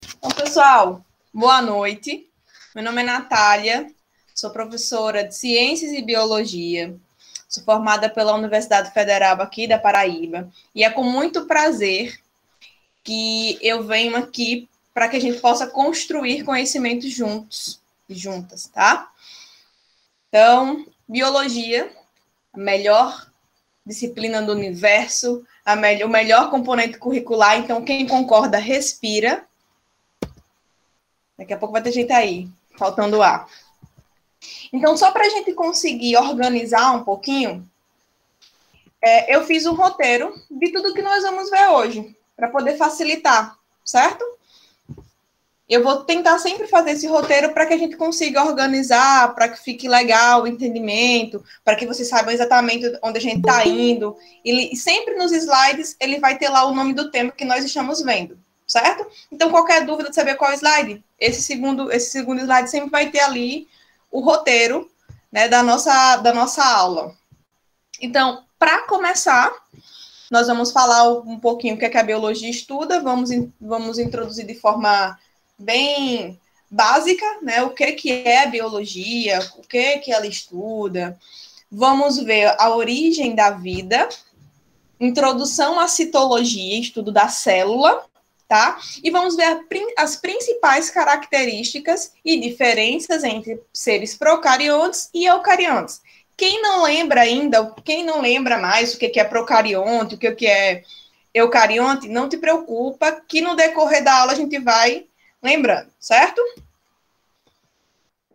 Então, pessoal, boa noite. Meu nome é Natália, sou professora de Ciências e Biologia, sou formada pela Universidade Federal aqui da Paraíba, e é com muito prazer que eu venho aqui para que a gente possa construir conhecimentos juntos e juntas, tá? Então, biologia, a melhor disciplina do universo, o melhor componente curricular, então quem concorda, respira. Daqui a pouco vai ter gente aí, faltando ar. Então, só para a gente conseguir organizar um pouquinho, eu fiz um roteiro de tudo que nós vamos ver hoje, para poder facilitar, certo? Eu vou tentar sempre fazer esse roteiro para que a gente consiga organizar, para que fique legal o entendimento, para que vocês saibam exatamente onde a gente está indo. E sempre nos slides ele vai ter lá o nome do tema que nós estamos vendo, certo? Então, qualquer dúvida de saber qual é o slide, esse segundo slide sempre vai ter ali o roteiro, né, da nossa aula. Então, para começar, nós vamos falar um pouquinho o que é que a biologia estuda, vamos introduzir de forma bem básica, né, o que é a biologia, o que ela estuda. Vamos ver a origem da vida, introdução à citologia, estudo da célula, tá? E vamos ver as principais características e diferenças entre seres procariontes e eucariontes. Quem não lembra ainda, quem não lembra mais o que é procarionte, o que é eucarionte, não te preocupa, que no decorrer da aula a gente vai lembrando, certo?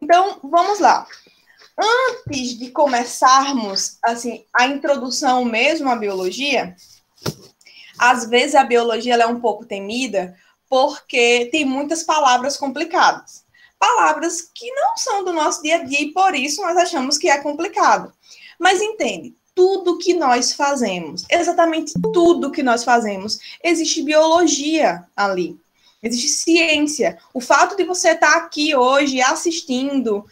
Então, vamos lá. Antes de começarmos, assim, a introdução mesmo à biologia, às vezes a biologia ela é um pouco temida porque tem muitas palavras complicadas. Palavras que não são do nosso dia a dia e por isso nós achamos que é complicado. Mas entende, tudo que nós fazemos, exatamente tudo que nós fazemos, existe biologia ali. Existe ciência. O fato de você estar aqui hoje assistindo,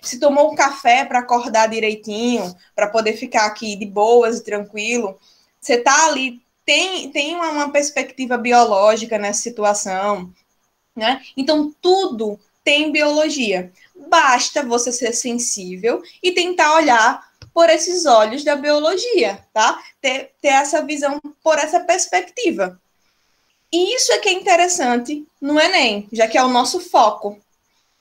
se tomou um café para acordar direitinho, para poder ficar aqui de boas e tranquilo, você está ali, tem uma perspectiva biológica nessa situação, né? Então, tudo tem biologia. Basta você ser sensível e tentar olhar por esses olhos da biologia, tá? Ter essa visão por essa perspectiva. E isso é que é interessante no Enem, já que é o nosso foco,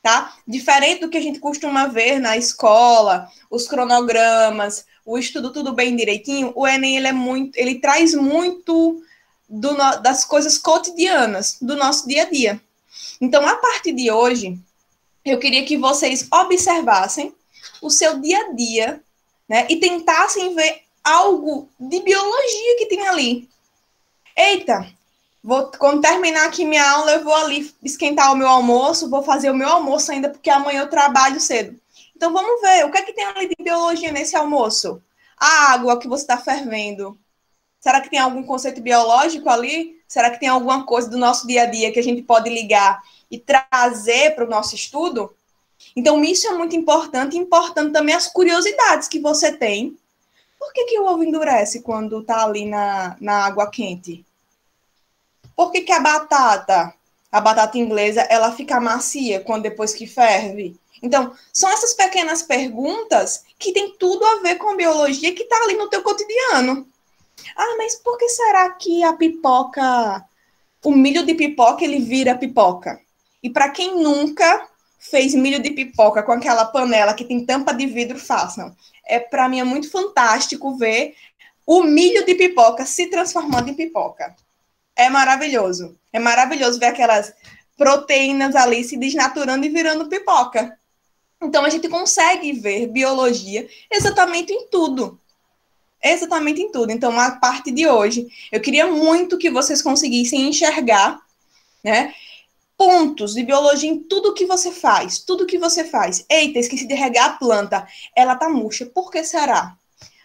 tá? Diferente do que a gente costuma ver na escola, os cronogramas, o estudo tudo bem direitinho, o Enem ele traz muito das coisas cotidianas do nosso dia a dia. Então, a partir de hoje, eu queria que vocês observassem o seu dia a dia, né? E tentassem ver algo de biologia que tem ali. Eita, quando terminar aqui minha aula, eu vou ali esquentar o meu almoço, vou fazer o meu almoço ainda, porque amanhã eu trabalho cedo. Então, vamos ver, o que é que tem ali de biologia nesse almoço? A água que você está fervendo. Será que tem algum conceito biológico ali? Será que tem alguma coisa do nosso dia a dia que a gente pode ligar e trazer para o nosso estudo? Então, isso é muito importante, e importante também as curiosidades que você tem. Por que o ovo endurece quando está ali na água quente? Por que a batata inglesa, ela fica macia depois que ferve? Então, são essas pequenas perguntas que tem tudo a ver com a biologia que está ali no teu cotidiano. Ah, mas por que será que a pipoca, o milho de pipoca, ele vira pipoca? E para quem nunca fez milho de pipoca com aquela panela que tem tampa de vidro, façam. Para mim é muito fantástico ver o milho de pipoca se transformando em pipoca. É maravilhoso. É maravilhoso ver aquelas proteínas ali se desnaturando e virando pipoca. Então, a gente consegue ver biologia exatamente em tudo. Exatamente em tudo. Então, a parte de hoje, eu queria muito que vocês conseguissem enxergar, né, pontos de biologia em tudo que você faz. Tudo que você faz. Eita, esqueci de regar a planta. Ela tá murcha. Por que será?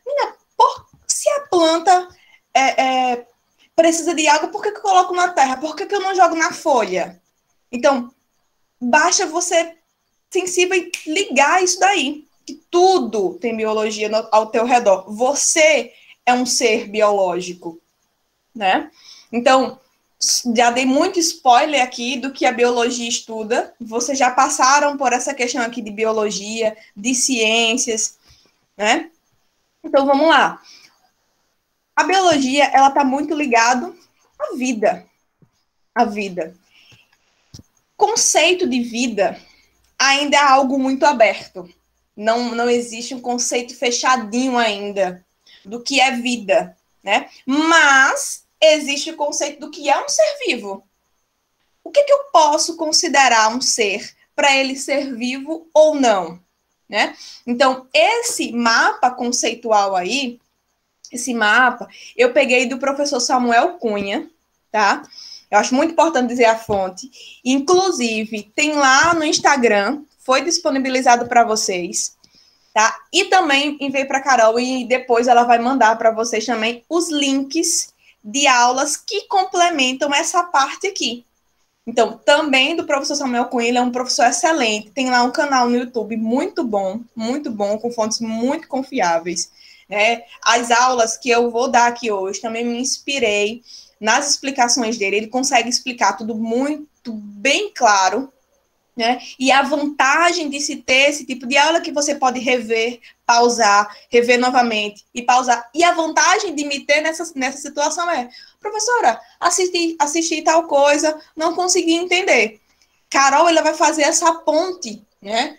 Menina, se a planta precisa de água, por que eu coloco na terra? Por que eu não jogo na folha? Então, basta você sensível e ligar isso daí. Que tudo tem biologia ao teu redor. Você é um ser biológico, né? Então, Já dei muito spoiler aqui do que a biologia estuda. Vocês já passaram por essa questão aqui de biologia, de ciências, né? Então, vamos lá. A biologia, ela está muito ligada à vida. A vida. Conceito de vida ainda é algo muito aberto. Não existe um conceito fechadinho ainda do que é vida, né? Mas existe o conceito do que é um ser vivo. O que eu posso considerar um ser para ele ser vivo ou não, né? Então, esse mapa conceitual aí, esse mapa, eu peguei do professor Samuel Cunha, tá? Eu acho muito importante dizer a fonte. Inclusive, tem lá no Instagram, foi disponibilizado para vocês, tá? E também enviei para a Carol e depois ela vai mandar para vocês também os links de aulas que complementam essa parte aqui. Então, também do professor Samuel Cunha, ele é um professor excelente, tem lá um canal no YouTube muito bom, com fontes muito confiáveis, né? As aulas que eu vou dar aqui hoje, também me inspirei nas explicações dele, ele consegue explicar tudo muito bem claro, né? E a vantagem de se ter esse tipo de aula é que você pode rever, pausar, rever novamente e pausar. E a vantagem de me ter nessa situação é, professora, assisti tal coisa, não consegui entender. Carol, ela vai fazer essa ponte, né?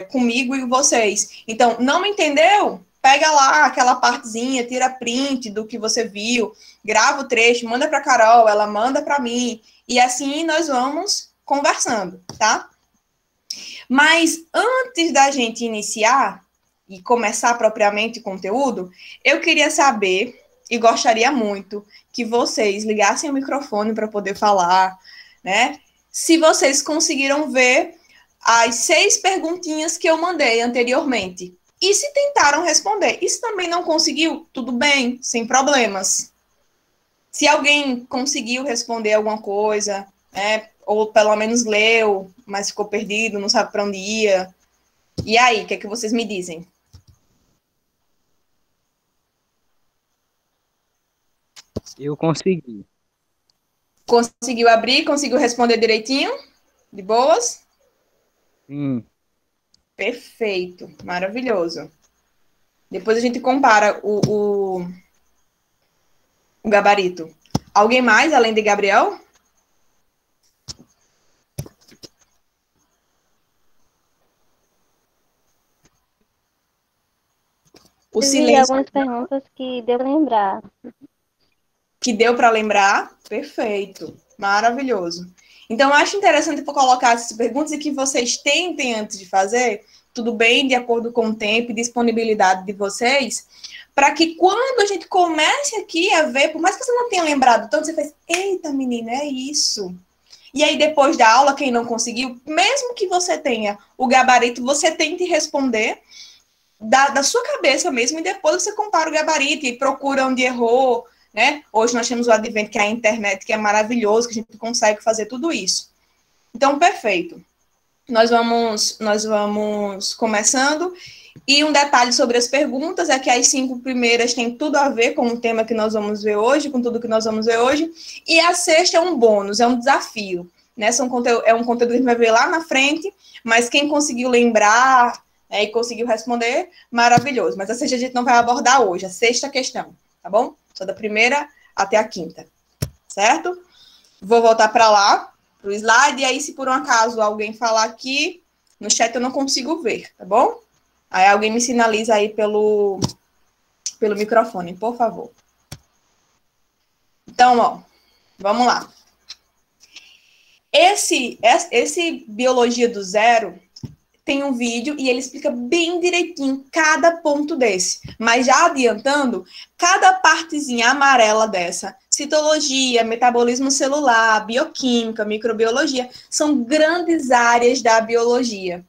Comigo e vocês. Então, não entendeu? Pega lá aquela partezinha, tira print do que você viu, grava o trecho, manda para Carol, ela manda para mim. E assim nós vamos conversando, tá? Mas antes da gente iniciar e começar propriamente o conteúdo, eu queria saber e gostaria muito que vocês ligassem o microfone para poder falar, né? Se vocês conseguiram ver as 6 perguntinhas que eu mandei anteriormente. E se tentaram responder. E se também não conseguiu, tudo bem, sem problemas. Se alguém conseguiu responder alguma coisa, né, ou pelo menos leu, mas ficou perdido, não sabe para onde ia. E aí, o que é que vocês me dizem? Eu consegui. Conseguiu abrir? Conseguiu responder direitinho? De boas? Sim. Perfeito, maravilhoso. Depois a gente compara o gabarito. Alguém mais, além de Gabriel? O Eu vi silêncio algumas perguntas que deu para lembrar. que deu para lembrar, perfeito, maravilhoso. Então, eu acho interessante colocar essas perguntas e que vocês tentem, antes de fazer, tudo bem, de acordo com o tempo e disponibilidade de vocês, para que quando a gente comece aqui a ver, por mais que você não tenha lembrado tanto, você faz, eita, menina, é isso. E aí, depois da aula, quem não conseguiu, mesmo que você tenha o gabarito, você tente responder da sua cabeça mesmo, e depois você compara o gabarito e procura onde errou, né? Hoje nós temos o advento, que é a internet, que é maravilhoso, que a gente consegue fazer tudo isso. Então, perfeito. Nós vamos começando. E um detalhe sobre as perguntas é que as 5 primeiras têm tudo a ver com o tema que nós vamos ver hoje, com tudo que nós vamos ver hoje. E a sexta é um bônus, é um desafio. Né? É um conteúdo que a gente vai ver lá na frente, mas quem conseguiu lembrar, né, e conseguiu responder, maravilhoso. Mas a sexta a gente não vai abordar hoje, a sexta questão, tá bom? Só da primeira até a quinta, certo? Vou voltar para lá, para o slide, e aí se por um acaso alguém falar aqui, no chat eu não consigo ver, tá bom? Aí alguém me sinaliza aí pelo microfone, por favor. Então, ó, vamos lá. Esse Biologia do Zero tem um vídeo e ele explica bem direitinho cada ponto desse. Mas já adiantando, cada partezinha amarela dessa, citologia, metabolismo celular, bioquímica, microbiologia, são grandes áreas da biologia.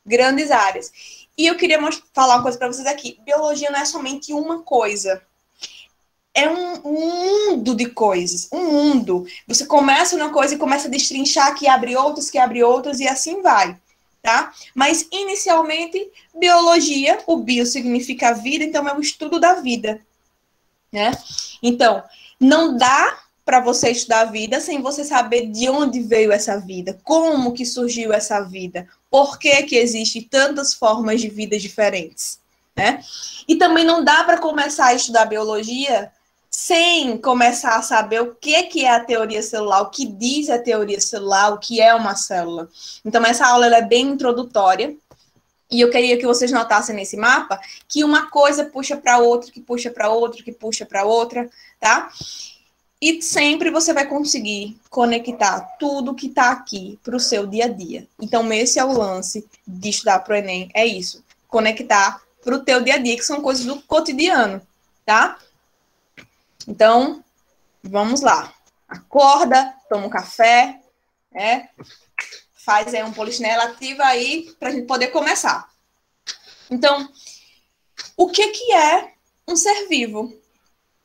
Grandes áreas. E eu queria falar uma coisa para vocês aqui. Biologia não é somente uma coisa. É um mundo de coisas. Um mundo. Você começa numa coisa e começa a destrinchar, que abre outras, e assim vai. Tá? Mas, inicialmente, biologia, o bio significa vida, então é o estudo da vida. Né? Então, não dá para você estudar a vida sem você saber de onde veio essa vida, como que surgiu essa vida, por que que existem tantas formas de vida diferentes, né? E também não dá para começar a estudar biologia sem começar a saber o que é a teoria celular, o que diz a teoria celular, o que é uma célula. Então, essa aula ela é bem introdutória, e eu queria que vocês notassem nesse mapa que uma coisa puxa para outra, que puxa para outra, que puxa para outra, tá? E sempre você vai conseguir conectar tudo que está aqui para o seu dia a dia. Então, esse é o lance de estudar para o Enem, é isso. Conectar para o teu dia a dia, que são coisas do cotidiano, tá? Então, vamos lá. Acorda, toma um café, né? Faz aí um polichinelo, ativa aí para a gente poder começar. Então, o que é um ser vivo?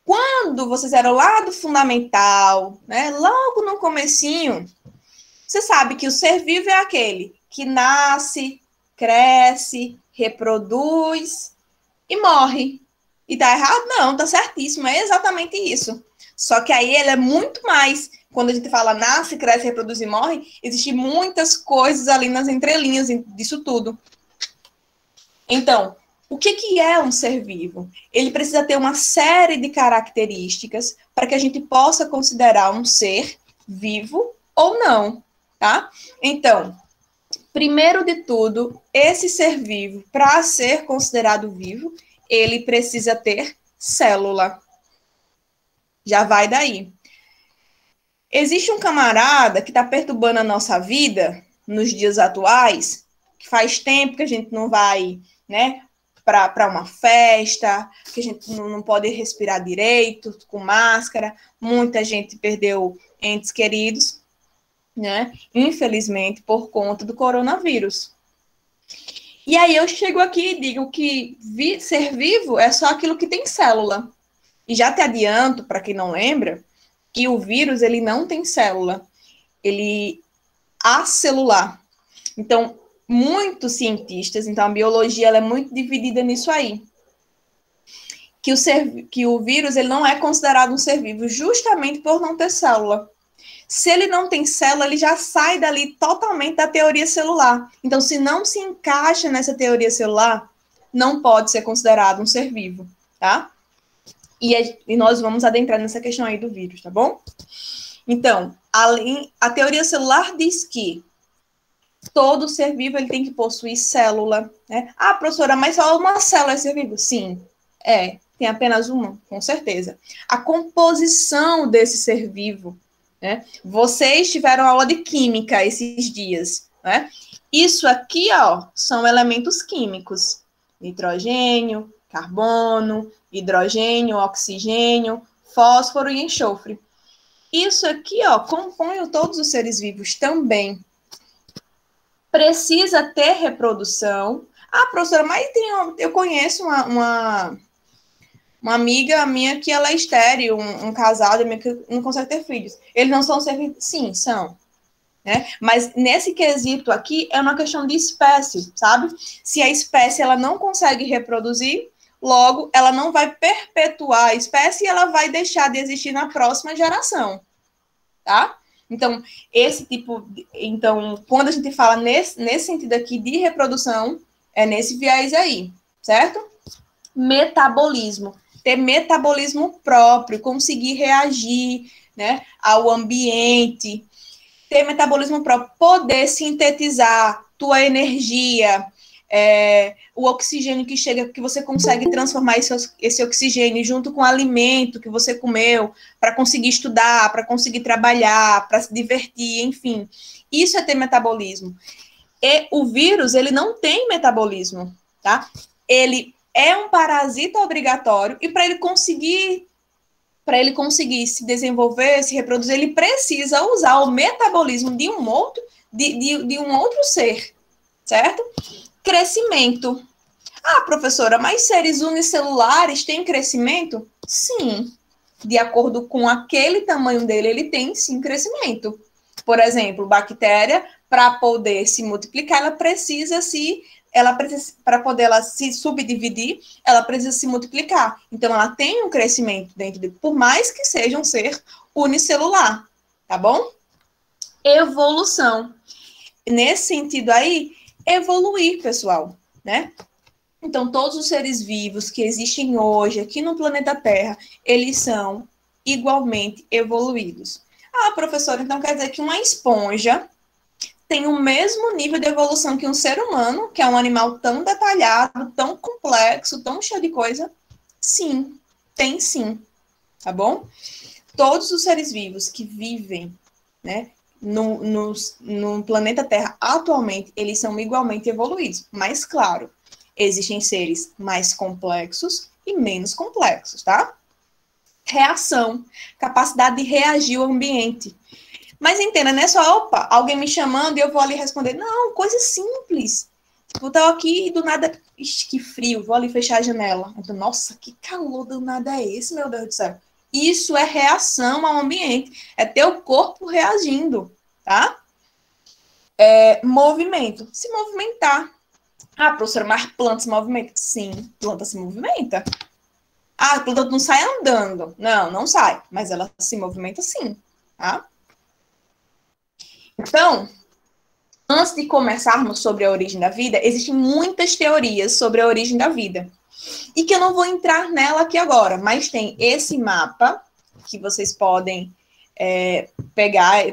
Quando vocês eram lá do fundamental, né, logo no comecinho, você sabe que o ser vivo é aquele que nasce, cresce, reproduz e morre. E tá errado? Não, tá certíssimo, é exatamente isso. Só que aí ele é muito mais, quando a gente fala nasce, cresce, reproduz e morre, existem muitas coisas ali nas entrelinhas disso tudo. Então, o que é um ser vivo? Ele precisa ter uma série de características para que a gente possa considerar um ser vivo ou não, tá? Então, primeiro de tudo, esse ser vivo, para ser considerado vivo, ele precisa ter célula. Já vai daí. Existe um camarada que está perturbando a nossa vida nos dias atuais, que faz tempo que a gente não vai, né, para uma festa, que a gente não pode respirar direito, com máscara, muita gente perdeu entes queridos, né, infelizmente, por conta do coronavírus. E aí eu chego aqui e digo que ser vivo é só aquilo que tem célula. E já te adianto, para quem não lembra, que o vírus, ele não tem célula, ele é acelular. Então, muitos cientistas, então a biologia ela é muito dividida nisso aí, que o vírus ele não é considerado um ser vivo justamente por não ter célula. Se ele não tem célula, ele já sai dali totalmente da teoria celular. Então, se não se encaixa nessa teoria celular, não pode ser considerado um ser vivo, tá? E nós vamos adentrar nessa questão aí do vírus, tá bom? Então, a teoria celular diz que todo ser vivo ele tem que possuir célula, né? Ah, professora, mas só uma célula é ser vivo? Sim, tem apenas uma, com certeza. A composição desse ser vivo, né? Vocês tiveram aula de química esses dias, né? Isso aqui, ó, são elementos químicos. Nitrogênio, carbono, hidrogênio, oxigênio, fósforo e enxofre. Isso aqui, ó, compõe todos os seres vivos também. Precisa ter reprodução. Ah, professora, mas eu conheço uma amiga minha que ela é estéril, um casal que não consegue ter filhos. Eles não são ser vivos? Sim, são. Né? Mas nesse quesito aqui é uma questão de espécie, sabe? Se a espécie ela não consegue reproduzir, logo ela não vai perpetuar a espécie e ela vai deixar de existir na próxima geração, tá? Então, quando a gente fala nesse sentido aqui de reprodução, é nesse viés aí, certo? Metabolismo. Ter metabolismo próprio, conseguir reagir, né, ao ambiente, ter metabolismo próprio, poder sintetizar tua energia, o oxigênio que chega, que você consegue transformar esse oxigênio junto com o alimento que você comeu, para conseguir estudar, para conseguir trabalhar, para se divertir, enfim. Isso é ter metabolismo. E o vírus, ele não tem metabolismo, tá? Ele é um parasita obrigatório e para ele conseguir se desenvolver, se reproduzir, ele precisa usar o metabolismo de um outro, de um outro ser, certo? Crescimento. Ah, professora, mas seres unicelulares têm crescimento? Sim. De acordo com aquele tamanho dele, ele tem sim crescimento. Por exemplo, bactéria, para poder se multiplicar, para poder ela se subdividir, ela precisa se multiplicar. Então, ela tem um crescimento dentro de, por mais que seja um ser unicelular, tá bom? Evolução. Nesse sentido aí, evoluir, pessoal, né? Então, todos os seres vivos que existem hoje aqui no planeta Terra, eles são igualmente evoluídos. Ah, professora, então quer dizer que uma esponja tem o mesmo nível de evolução que um ser humano, que é um animal tão detalhado, tão complexo, tão cheio de coisa? Sim, tem sim, tá bom? Todos os seres vivos que vivem, né, no planeta Terra atualmente, eles são igualmente evoluídos. Mas, claro, existem seres mais complexos e menos complexos, tá? Reação, capacidade de reagir ao ambiente. Mas entenda, não é só, opa, alguém me chamando e eu vou ali responder. Não, coisa simples. Tipo, eu tô aqui e do nada, ixi, que frio, vou ali fechar a janela. Então, nossa, que calor do nada é esse, meu Deus do céu? Isso é reação ao ambiente, é teu corpo reagindo, tá? Movimento, se movimentar. Ah, professora, mas planta se movimenta? Sim, planta se movimenta. Ah, a planta não sai andando. Não, não sai, mas ela se movimenta sim, tá? Então, antes de começarmos sobre a origem da vida, existem muitas teorias sobre a origem da vida. E que eu não vou entrar nela aqui agora, mas tem esse mapa que vocês podem pegar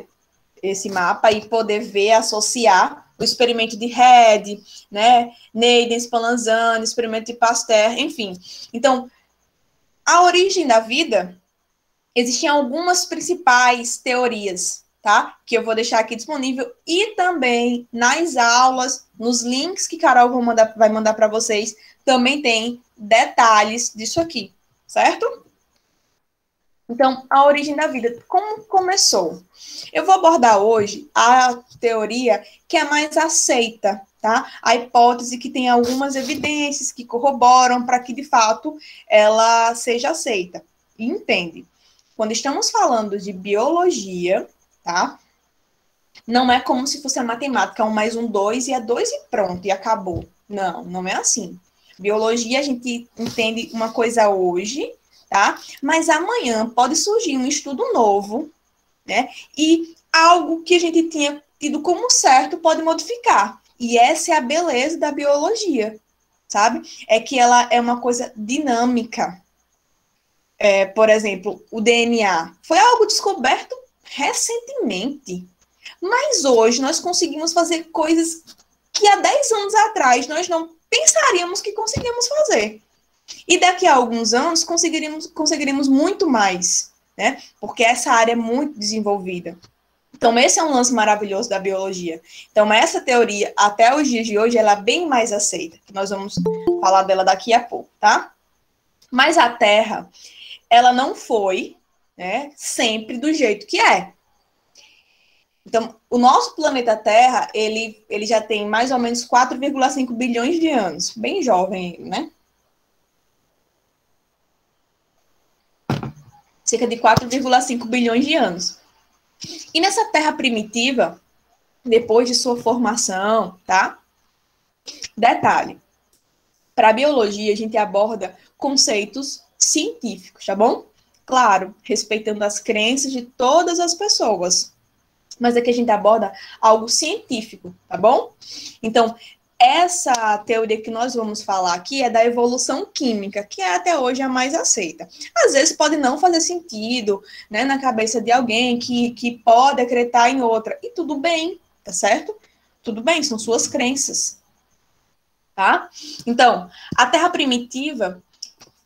esse mapa e poder ver, associar o experimento de Red, né, Neiden, Spallanzani, experimento de Pasteur, enfim. Então, a origem da vida, existem algumas principais teorias, tá? Que eu vou deixar aqui disponível e também nas aulas, nos links que Carol vai mandar para vocês, também tem detalhes disso aqui, certo? Então, a origem da vida, como começou? Eu vou abordar hoje a teoria que é mais aceita, tá? A hipótese que tem algumas evidências que corroboram para que, de fato, ela seja aceita. E entende? Quando estamos falando de biologia, tá? Não é como se fosse a matemática, 1 mais 1, 2, e é 2 e pronto, e acabou. Não, não é assim. Biologia, a gente entende uma coisa hoje, tá? Mas amanhã pode surgir um estudo novo, né? E algo que a gente tinha tido como certo pode modificar. E essa é a beleza da biologia, sabe? É que ela é uma coisa dinâmica. Por exemplo, o DNA foi algo descoberto recentemente. Mas hoje nós conseguimos fazer coisas que há 10 anos atrás nós não pensaríamos que conseguíamos fazer. E daqui a alguns anos conseguiríamos muito mais, né? Porque essa área é muito desenvolvida. Então, esse é um lance maravilhoso da biologia. Então, essa teoria, até os dias de hoje, ela é bem mais aceita. Nós vamos falar dela daqui a pouco, tá? Mas a Terra, ela não foi, né, sempre do jeito que é. Então, o nosso planeta Terra, ele já tem mais ou menos 4,5 bilhões de anos. Bem jovem, né? Cerca de 4,5 bilhões de anos. E nessa Terra primitiva, depois de sua formação, tá? Detalhe, para a biologia a gente aborda conceitos científicos, tá bom? Claro, respeitando as crenças de todas as pessoas. Mas aqui a gente aborda algo científico, tá bom? Então, essa teoria que nós vamos falar aqui é da evolução química, que é até hoje a mais aceita. Às vezes pode não fazer sentido, né, na cabeça de alguém que pode acreditar em outra. E tudo bem, tá certo? Tudo bem, são suas crenças, tá? Então, a Terra primitiva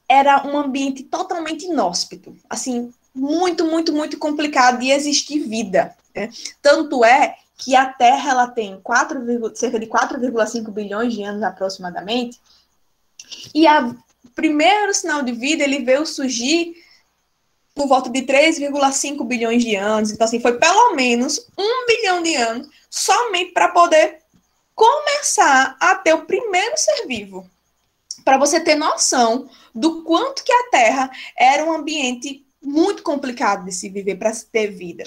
era um ambiente totalmente inóspito, assim, muito, muito, muito complicado de existir vida, né? Tanto é que a Terra ela tem cerca de 4,5 bilhões de anos aproximadamente, e o primeiro sinal de vida ele veio surgir por volta de 3,5 bilhões de anos. Então, assim, foi pelo menos 1 bilhão de anos somente para poder começar a ter o primeiro ser vivo. Para você ter noção do quanto que a Terra era um ambiente muito complicado de se viver para se ter vida.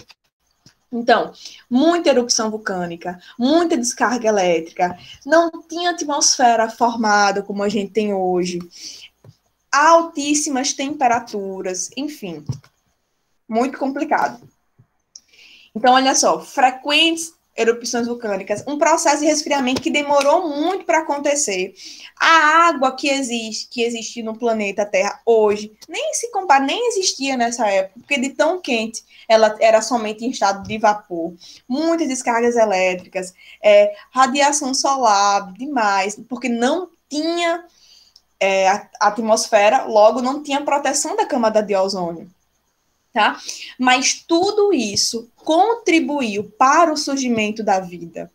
Então, muita erupção vulcânica, muita descarga elétrica, não tinha atmosfera formada como a gente tem hoje, altíssimas temperaturas, enfim. Muito complicado. Então, olha só, frequentes erupções vulcânicas, um processo de resfriamento que demorou muito para acontecer. A água que existe no planeta Terra hoje, nem se compara, nem existia nessa época, porque de tão quente ela era somente em estado de vapor. Muitas descargas elétricas, radiação solar, demais, porque não tinha a atmosfera, logo não tinha proteção da camada de ozônio. Tá? Mas tudo isso contribuiu para o surgimento da vida.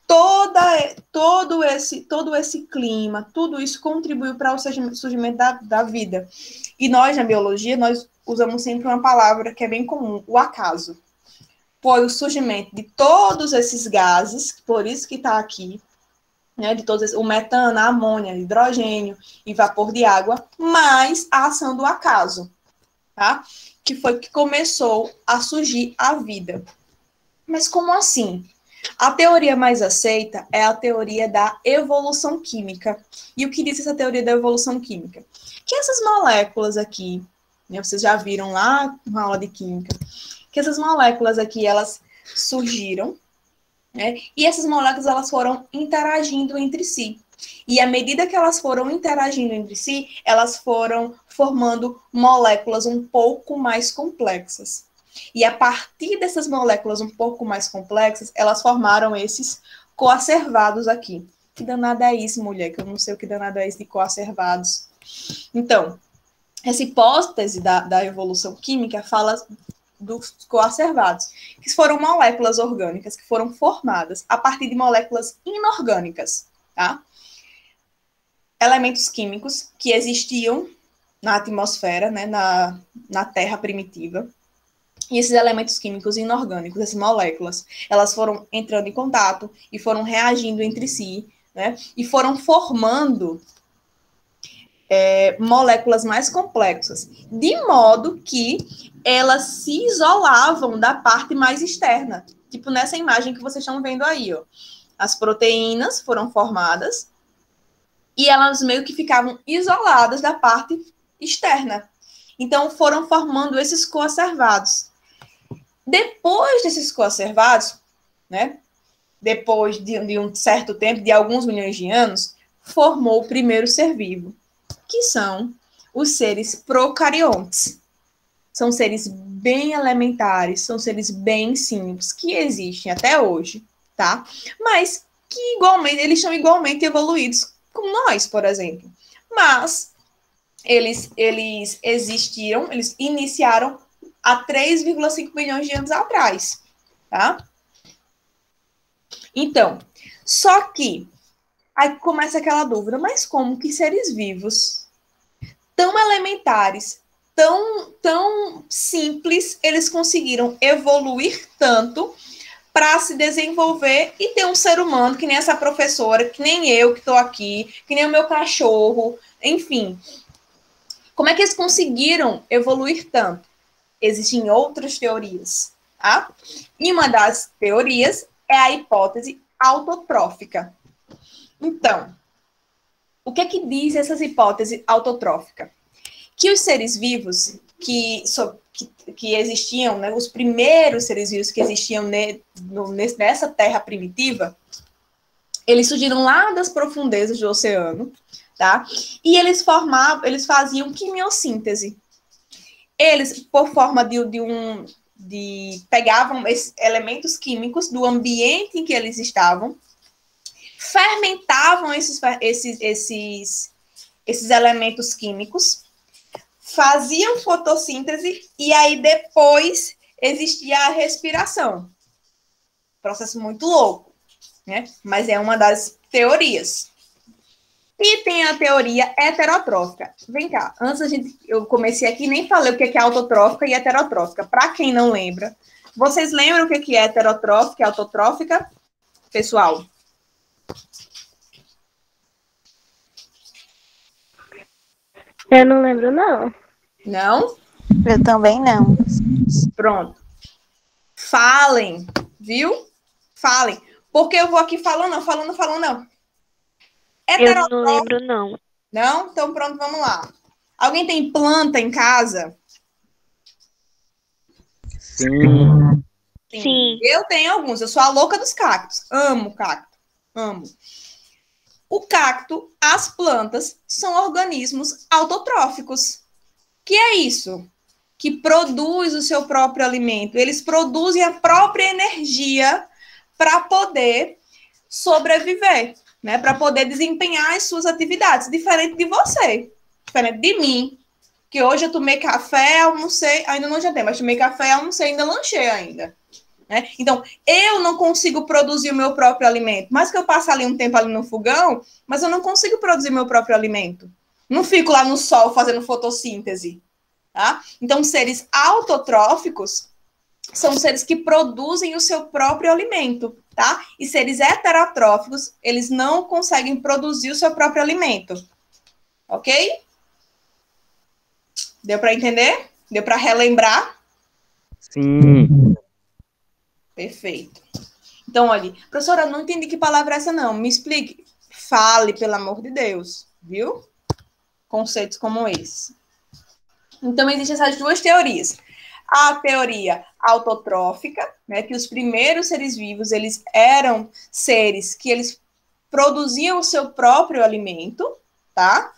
Todo esse clima, tudo isso contribuiu para o surgimento da vida. E nós, na biologia, nós usamos sempre uma palavra que é bem comum, o acaso. Foi o surgimento de todos esses gases, por isso que está aqui, né, de todos o metano, a amônia, hidrogênio e vapor de água, mais a ação do acaso, tá? Que foi que começou a surgir a vida. Mas como assim? A teoria mais aceita é a teoria da evolução química. E o que diz essa teoria da evolução química? Que essas moléculas aqui, né, vocês já viram lá na aula de química, que essas moléculas aqui, elas surgiram, né, e essas moléculas elas foram interagindo entre si. E à medida que elas foram interagindo entre si, elas foram formando moléculas um pouco mais complexas. E a partir dessas moléculas um pouco mais complexas, elas formaram esses coacervados aqui. Que danado é isso, mulher? Que eu não sei o que danado é isso de coacervados. Então, essa hipótese da evolução química fala dos coacervados, que foram moléculas orgânicas que foram formadas a partir de moléculas inorgânicas, tá? Elementos químicos que existiam na atmosfera, né, na Terra primitiva. E esses elementos químicos inorgânicos, essas moléculas, elas foram entrando em contato e foram reagindo entre si, né, e foram formando moléculas mais complexas, de modo que elas se isolavam da parte mais externa. Tipo nessa imagem que vocês estão vendo aí, ó. As proteínas foram formadas e elas meio que ficavam isoladas da parte externa. Então, foram formando esses coacervados. Depois desses coacervados, né, depois de um certo tempo, de alguns milhões de anos, formou o primeiro ser vivo, que são os seres procariontes. São seres bem elementares, são seres bem simples, que existem até hoje, tá? Mas que igualmente, eles são igualmente evoluídos como nós, por exemplo. Mas eles existiram, eles iniciaram há 3,5 milhões de anos atrás, tá? Então, só que aí começa aquela dúvida, mas como que seres vivos tão elementares, tão simples, eles conseguiram evoluir tanto para se desenvolver e ter um ser humano que nem essa professora, que nem eu que estou aqui, que nem o meu cachorro, enfim. Como é que eles conseguiram evoluir tanto? Existem outras teorias, tá? E uma das teorias é a hipótese autotrófica. Então, o que é que diz essas hipóteses autotróficas? Que os seres vivos que existiam, né, os primeiros seres vivos que existiam nessa terra primitiva, eles surgiram lá das profundezas do oceano, tá? E eles faziam quimiossíntese. Eles, por forma pegavam elementos químicos do ambiente em que eles estavam, fermentavam esses elementos químicos, faziam fotossíntese e aí depois existia a respiração. Processo muito louco, né? Mas é uma das teorias. E tem a teoria heterotrófica. Vem cá, eu comecei aqui nem falei o que é autotrófica e heterotrófica. Para quem não lembra, vocês lembram o que é heterotrófica e autotrófica? Pessoal? Eu não lembro, não. Não? Eu também não. Pronto. Falem, viu? Falem. Porque eu vou aqui falando, não. Eu não lembro, não. Não? Então pronto, vamos lá. Alguém tem planta em casa? Sim. Sim. Eu tenho alguns, eu sou a louca dos cactos. Amo cacto, amo. O cacto, as plantas, são organismos autotróficos. Que é isso? Que produz o seu próprio alimento. Eles produzem a própria energia para poder sobreviver, né? Para poder desempenhar as suas atividades, diferente de você, diferente de mim, que hoje eu tomei café, almocei, ainda não jantei, mas tomei café, almocei, ainda lanchei ainda. Né? Então, eu não consigo produzir o meu próprio alimento. Mais que eu passe ali um tempo ali no fogão, mas eu não consigo produzir meu próprio alimento. Não fico lá no sol fazendo fotossíntese. Tá? Então, seres autotróficos são seres que produzem o seu próprio alimento, tá? E seres heterotróficos, eles não conseguem produzir o seu próprio alimento. Ok? Deu para entender? Deu para relembrar? Sim. Perfeito. Então, olha, professora, não entendi que palavra é essa, não. Me explique. Fale, pelo amor de Deus, viu? Conceitos como esse. Então, existem essas duas teorias. A teoria autotrófica, né, que os primeiros seres vivos, eles eram seres que eles produziam o seu próprio alimento, tá?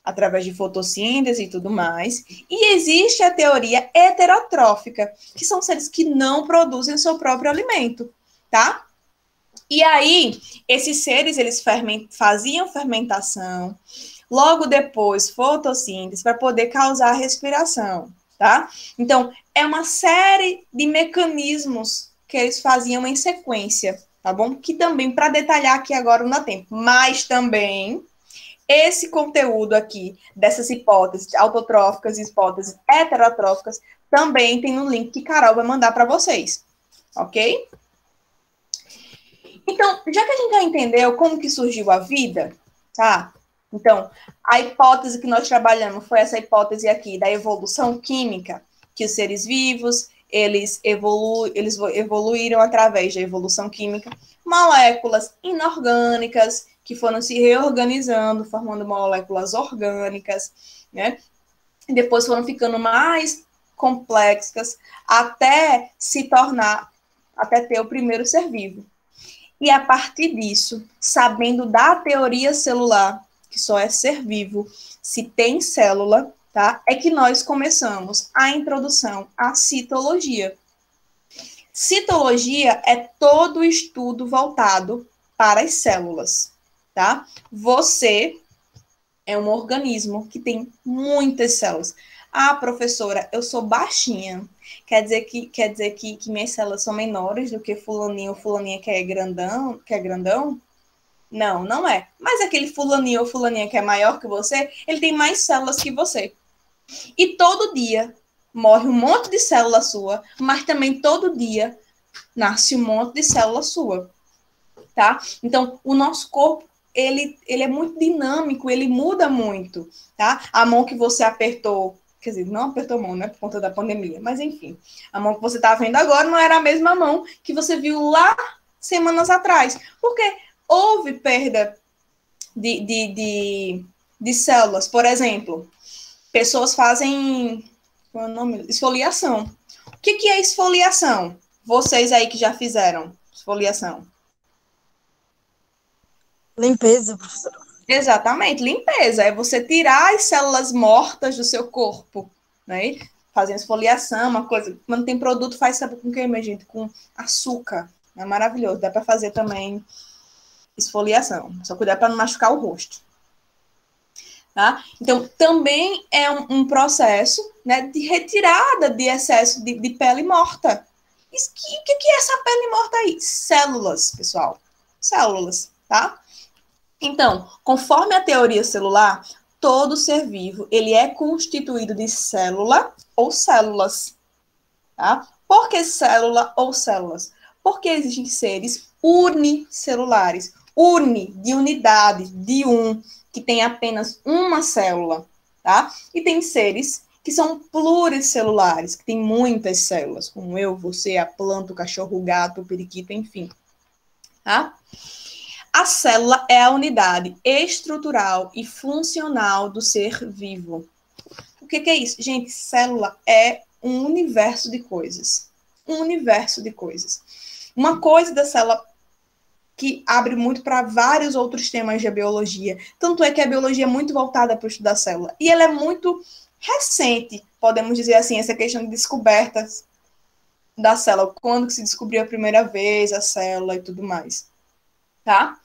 Através de fotossíntese e tudo mais. E existe a teoria heterotrófica, que são seres que não produzem o seu próprio alimento, tá? E aí, esses seres, eles faziam fermentação, logo depois fotossíntese, para poder causar a respiração, tá? Então, é uma série de mecanismos que eles faziam em sequência, tá bom? Que também, para detalhar aqui agora não dá tempo, mas também esse conteúdo aqui, dessas hipóteses autotróficas e hipóteses heterotróficas, também tem no link que Carol vai mandar para vocês, ok? Então, já que a gente já entendeu como que surgiu a vida, tá? Então, a hipótese que nós trabalhamos foi essa hipótese aqui da evolução química, que os seres vivos, eles evoluíram através da evolução química, moléculas inorgânicas que foram se reorganizando, formando moléculas orgânicas, né? E depois foram ficando mais complexas até se tornar, até ter o primeiro ser vivo. E a partir disso, sabendo da teoria celular, que só é ser vivo se tem célula, tá? É que nós começamos a introdução à citologia. Citologia é todo o estudo voltado para as células, tá? Você é um organismo que tem muitas células. Ah, professora, eu sou baixinha. Quer dizer que minhas células são menores do que fulaninho ou fulaninha que é grandão? Não, não é. Mas aquele fulaninho ou fulaninha que é maior que você, ele tem mais células que você. E todo dia morre um monte de célula sua, mas também todo dia nasce um monte de célula sua, tá? Então, o nosso corpo, ele é muito dinâmico, ele muda muito, tá? A mão que você apertou, quer dizer, não apertou a mão, né, por conta da pandemia, mas enfim, a mão que você está vendo agora não era a mesma mão que você viu lá semanas atrás, porque houve perda de células. Por exemplo, pessoas fazem, qual é o nome? Esfoliação. O que é esfoliação? Vocês aí que já fizeram esfoliação. Limpeza, professora. Exatamente, limpeza. É você tirar as células mortas do seu corpo, né? Fazendo esfoliação, uma coisa. Quando tem produto, faz, sabe com o que, minha gente? Com açúcar. É maravilhoso. Dá para fazer também esfoliação. Só cuidar para não machucar o rosto. Tá? Então, também é um processo, né, de retirada de excesso de pele morta. O que é essa pele morta aí? Células, pessoal. Células, tá? Então, conforme a teoria celular, todo ser vivo, ele é constituído de célula ou células, tá? Por que célula ou células? Porque existem seres unicelulares, de unidade, de um, que tem apenas uma célula, tá? E tem seres que são pluricelulares, que tem muitas células, como eu, você, a planta, o cachorro, o gato, o periquito, enfim, tá? A célula é a unidade estrutural e funcional do ser vivo. O que é isso? Gente, célula é um universo de coisas. Um universo de coisas. Uma coisa da célula que abre muito para vários outros temas da biologia. Tanto é que a biologia é muito voltada para o estudo da célula. E ela é muito recente, podemos dizer assim, essa questão de descobertas da célula. Quando que se descobriu a primeira vez a célula e tudo mais. Tá?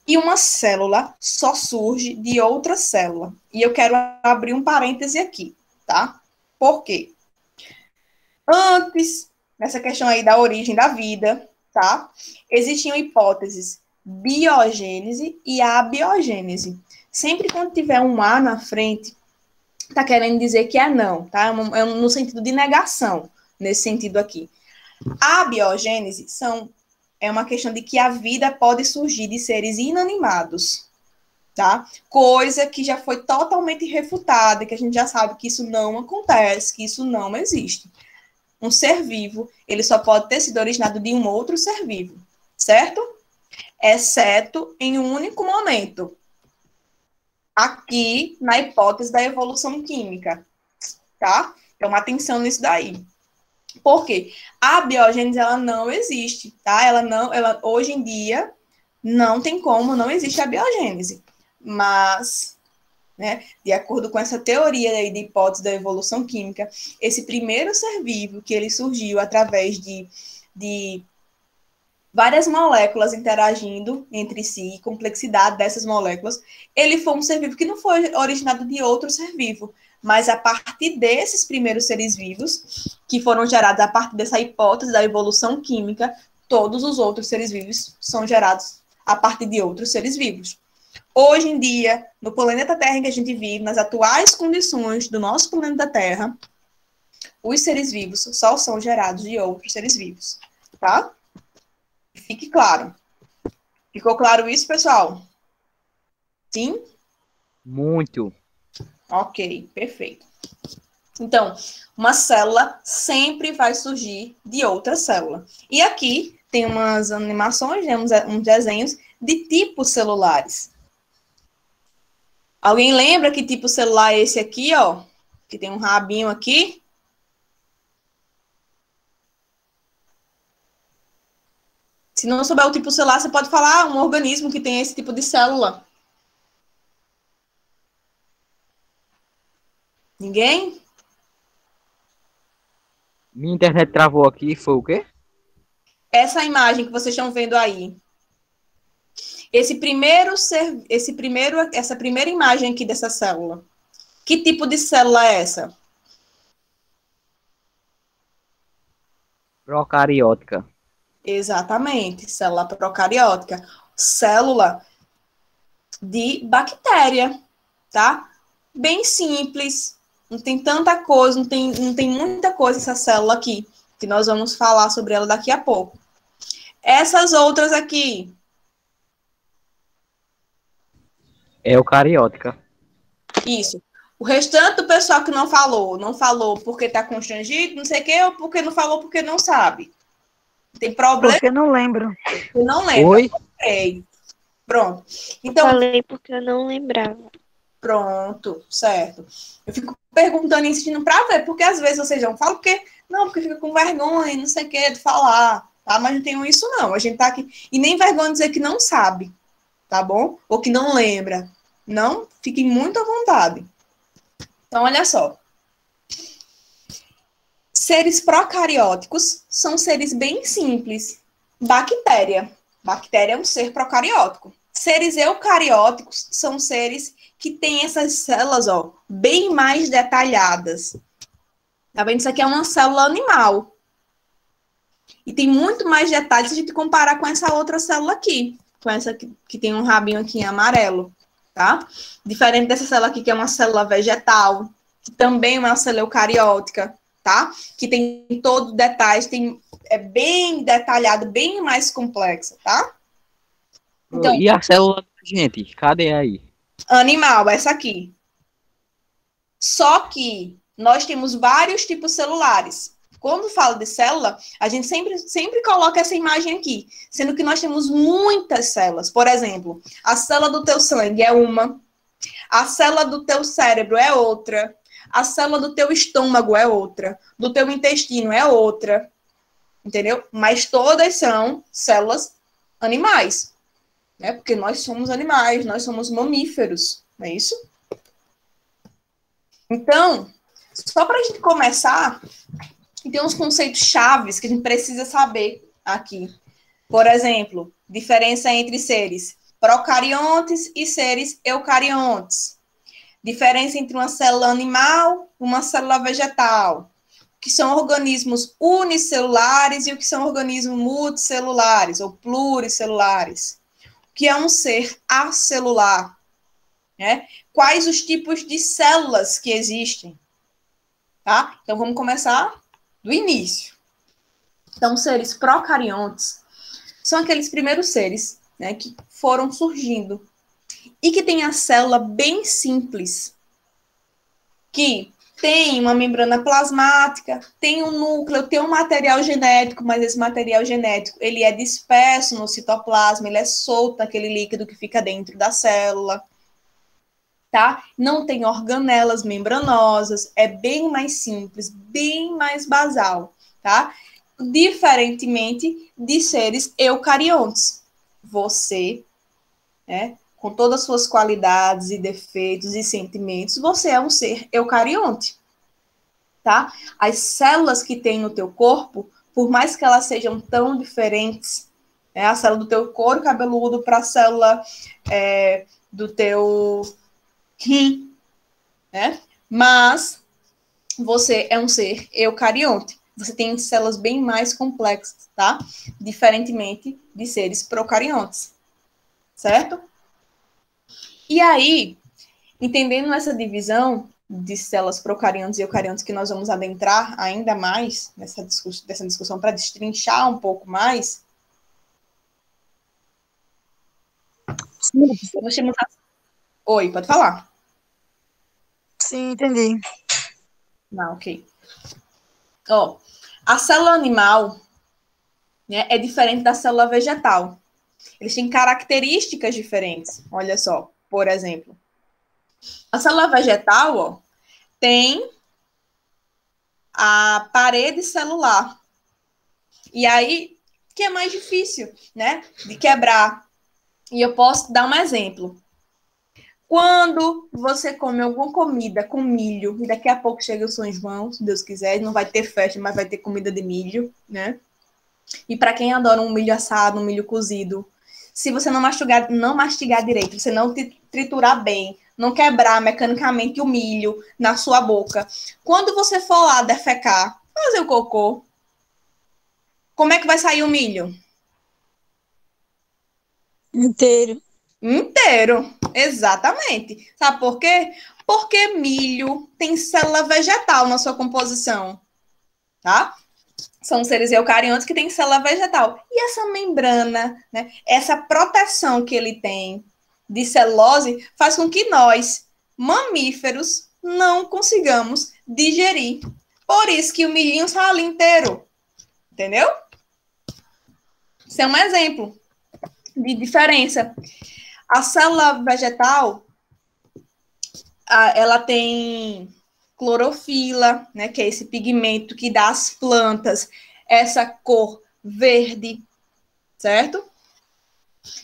E uma célula só surge de outra célula. E eu quero abrir um parêntese aqui, tá? Por quê? Antes, nessa questão aí da origem da vida, tá? Existiam hipóteses biogênese e abiogênese. Sempre quando tiver um A na frente, tá querendo dizer que é não, tá? É no sentido de negação, nesse sentido aqui. A abiogênese é uma questão de que a vida pode surgir de seres inanimados, tá? Coisa que já foi totalmente refutada, que a gente já sabe que isso não acontece, que isso não existe. Um ser vivo, ele só pode ter sido originado de um outro ser vivo, certo? Exceto em um único momento. Aqui, na hipótese da evolução química, tá? Então, atenção nisso daí. Por quê? A biogênese, ela não existe, tá? Ela hoje em dia, não tem como, não existe a biogênese. Mas, né, de acordo com essa teoria aí de hipótese da evolução química, esse primeiro ser vivo que ele surgiu através de várias moléculas interagindo entre si, complexidade dessas moléculas, ele foi um ser vivo que não foi originado de outro ser vivo, mas a partir desses primeiros seres vivos, que foram gerados a partir dessa hipótese da evolução química, todos os outros seres vivos são gerados a partir de outros seres vivos. Hoje em dia, no planeta Terra em que a gente vive, nas atuais condições do nosso planeta Terra, os seres vivos só são gerados de outros seres vivos, tá? Fique claro. Ficou claro isso, pessoal? Sim? Muito. Ok, perfeito. Então, uma célula sempre vai surgir de outra célula. E aqui tem umas animações, né, uns desenhos de tipos celulares. Alguém lembra que tipo celular é esse aqui, ó? Que tem um rabinho aqui. Se não souber o tipo celular, você pode falar um organismo que tem esse tipo de célula. Ninguém? Minha internet travou aqui, foi o quê? Essa imagem que vocês estão vendo aí. Essa primeira imagem aqui dessa célula. Que tipo de célula é essa? Procariótica. Exatamente, célula procariótica. Célula de bactéria, tá? Bem simples, não tem tanta coisa, não tem muita coisa essa célula aqui, que nós vamos falar sobre ela daqui a pouco. Essas outras aqui. Eucariótica. Isso. O restante do pessoal que não falou porque está constrangido, não sei o quê, ou porque não falou porque não sabe. Tem problema? Porque eu não lembro. Eu não lembro. Oi? Ok. Pronto. Então, Falei porque eu não lembrava. pronto, certo. Eu fico perguntando e insistindo para ver, porque às vezes vocês não falam, porque fica com vergonha, não sei o que, de falar, tá? Mas não tem isso não, a gente tá aqui, e nem vergonha de dizer que não sabe, tá bom? Ou que não lembra. Não, fiquem muito à vontade. Então, olha só. Seres procarióticos são seres bem simples. Bactéria. Bactéria é um ser procariótico. Seres eucarióticos são seres que têm essas células, ó, bem mais detalhadas. Tá vendo? Isso aqui é uma célula animal. E tem muito mais detalhes se a gente comparar com essa outra célula aqui. Com essa que tem um rabinho aqui em amarelo, tá? Diferente dessa célula aqui, que é uma célula vegetal, que também é uma célula eucariótica, tá? Que tem todo detalhe, é bem detalhado, bem mais complexa, tá? Então, e a célula da gente? Cadê aí? Animal, essa aqui. Só que nós temos vários tipos celulares. Quando fala de célula, a gente sempre coloca essa imagem aqui, sendo que nós temos muitas células. Por exemplo, a célula do teu sangue é uma, a célula do teu cérebro é outra, A célula do teu estômago é outra, do teu intestino é outra, entendeu? Mas todas são células animais, né? Porque nós somos animais, nós somos mamíferos, não é isso? Então, só para a gente começar, tem uns conceitos chaves que a gente precisa saber aqui. Por exemplo, diferença entre seres procariontes e seres eucariontes. Diferença entre uma célula animal e uma célula vegetal. O que são organismos unicelulares e o que são organismos multicelulares ou pluricelulares. O que é um ser acelular, né? Quais os tipos de células que existem, tá? Então, vamos começar do início. Então, seres procariontes são aqueles primeiros seres, né, que foram surgindo e que tem a célula bem simples, que tem uma membrana plasmática, tem um núcleo, tem um material genético, mas esse material genético, ele é disperso no citoplasma, ele é solto naquele líquido que fica dentro da célula, tá? Não tem organelas membranosas, é bem mais simples, bem mais basal, tá? Diferentemente de seres eucariontes. Você, né, com todas as suas qualidades e defeitos e sentimentos, você é um ser eucarionte, tá? As células que tem no teu corpo, por mais que elas sejam tão diferentes, né, a célula do teu couro cabeludo para a célula do teu rim, né? Mas você é um ser eucarionte. Você tem células bem mais complexas, tá? Diferentemente de seres procariontes, certo? E aí, entendendo essa divisão de células procariontes e eucariontes que nós vamos adentrar ainda mais dessa discussão para destrinchar um pouco mais, nós temos Oi, pode falar. Sim, entendi. Não, ok. Ó, a célula animal, né, é diferente da célula vegetal. Eles têm características diferentes. Olha só, por exemplo, a célula vegetal, ó, tem a parede celular. E aí, que é mais difícil, né, de quebrar. E eu posso dar um exemplo. Quando você come alguma comida com milho, e daqui a pouco chega o São João, se Deus quiser, não vai ter festa, mas vai ter comida de milho, né? E para quem adora um milho assado, um milho cozido, se você não mastigar direito, você não triturar bem, não quebrar mecanicamente o milho na sua boca, quando você for lá defecar, fazer o cocô, como é que vai sair o milho? Inteiro. Inteiro, exatamente. Sabe por quê? Porque milho tem célula vegetal na sua composição, tá? São seres eucariontes que têm célula vegetal. E essa membrana, né, essa proteção que ele tem de celulose faz com que nós, mamíferos, não consigamos digerir. Por isso que o milhinho sai ali inteiro. Entendeu? Isso é um exemplo de diferença. A célula vegetal, ela tem clorofila, né, que é esse pigmento que dá às plantas essa cor verde, certo?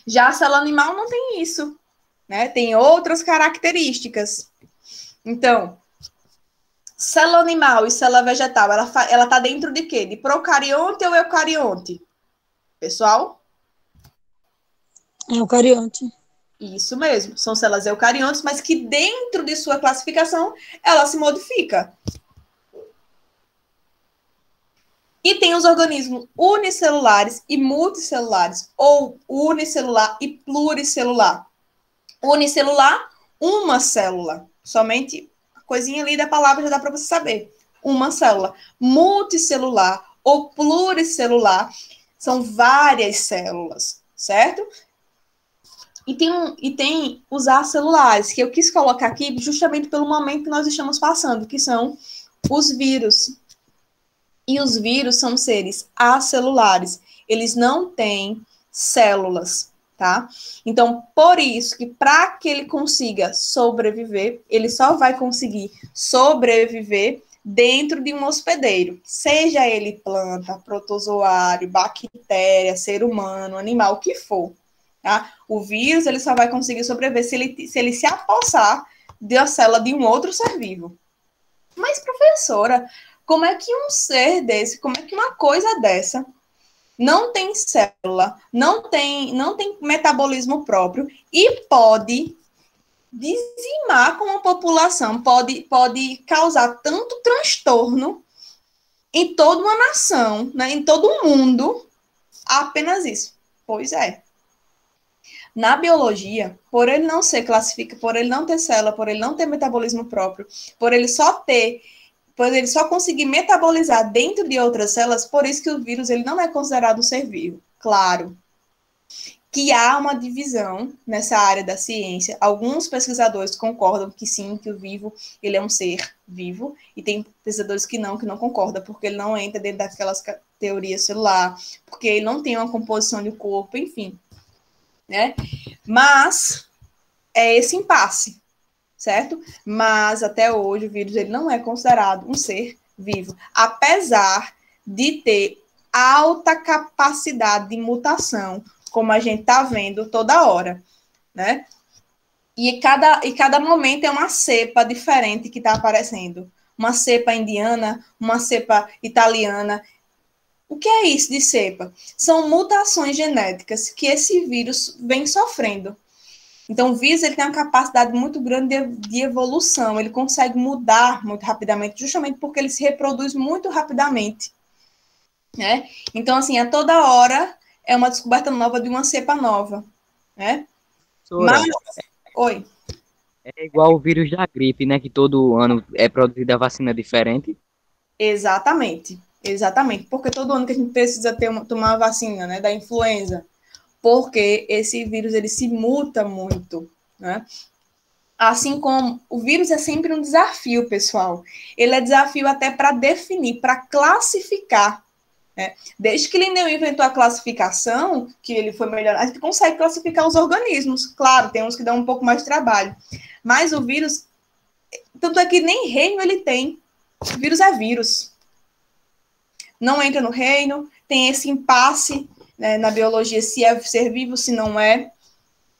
Já a célula animal não tem isso, né? Tem outras características. Então, célula animal e célula vegetal, ela tá dentro de quê? De procarionte ou eucarionte? Pessoal? Eucarionte. Isso mesmo, são células eucariontes, mas que dentro de sua classificação, ela se modifica. E tem os organismos unicelulares e multicelulares, ou unicelular e pluricelular. Unicelular, uma célula. Somente a coisinha ali da palavra já dá para você saber. Uma célula. Multicelular ou pluricelular são várias células, certo? E tem os acelulares, que eu quis colocar aqui justamente pelo momento que nós estamos passando, que são os vírus. E os vírus são seres acelulares. Eles não têm células, tá? Então, por isso que para que ele consiga sobreviver, ele só vai conseguir sobreviver dentro de um hospedeiro, seja ele planta, protozoário, bactéria, ser humano, animal, o que for, tá? O vírus, ele só vai conseguir sobreviver se ele se apossar da célula de um outro ser vivo. Mas, professora, como é que um ser desse, como é que uma coisa dessa não tem célula, não tem metabolismo próprio e pode dizimar com a população, pode causar tanto transtorno em toda uma nação, né, em todo o mundo, apenas isso? Pois é. Na biologia, por ele não ser classificado, por ele não ter célula, por ele não ter metabolismo próprio, por ele só conseguir metabolizar dentro de outras células, por isso que o vírus ele não é considerado um ser vivo. Claro que há uma divisão nessa área da ciência. Alguns pesquisadores concordam que sim, que o vivo ele é um ser vivo, e tem pesquisadores que não concordam, porque ele não entra dentro daquelas teorias celular, porque ele não tem uma composição de corpo, enfim. Né? Mas é esse impasse, certo? Mas até hoje o vírus ele não é considerado um ser vivo, apesar de ter alta capacidade de mutação, como a gente está vendo toda hora, né? E cada momento é uma cepa diferente que está aparecendo. Uma cepa indiana, uma cepa italiana. O que é isso de cepa? São mutações genéticas que esse vírus vem sofrendo. Então, o vírus ele tem uma capacidade muito grande de evolução, ele consegue mudar muito rapidamente, justamente porque ele se reproduz muito rapidamente. Né? Então, assim, a toda hora é uma descoberta nova de uma cepa nova. Né? Professora, Mas, oi. é igual o vírus da gripe, né? Que todo ano é produzida vacina diferente. Exatamente, porque todo ano que a gente precisa tomar uma vacina, né, da influenza, porque esse vírus ele se muta muito, né? Assim como o vírus é sempre um desafio, pessoal. Ele é desafio até para definir, para classificar. Né? Desde que Linneu inventou a classificação, que ele foi melhor, a gente consegue classificar os organismos. Claro, tem uns que dão um pouco mais de trabalho. Mas o vírus, tanto é que nem reino ele tem. O vírus é vírus. Não entra no reino, tem esse impasse, né, na biologia, se é ser vivo, se não é.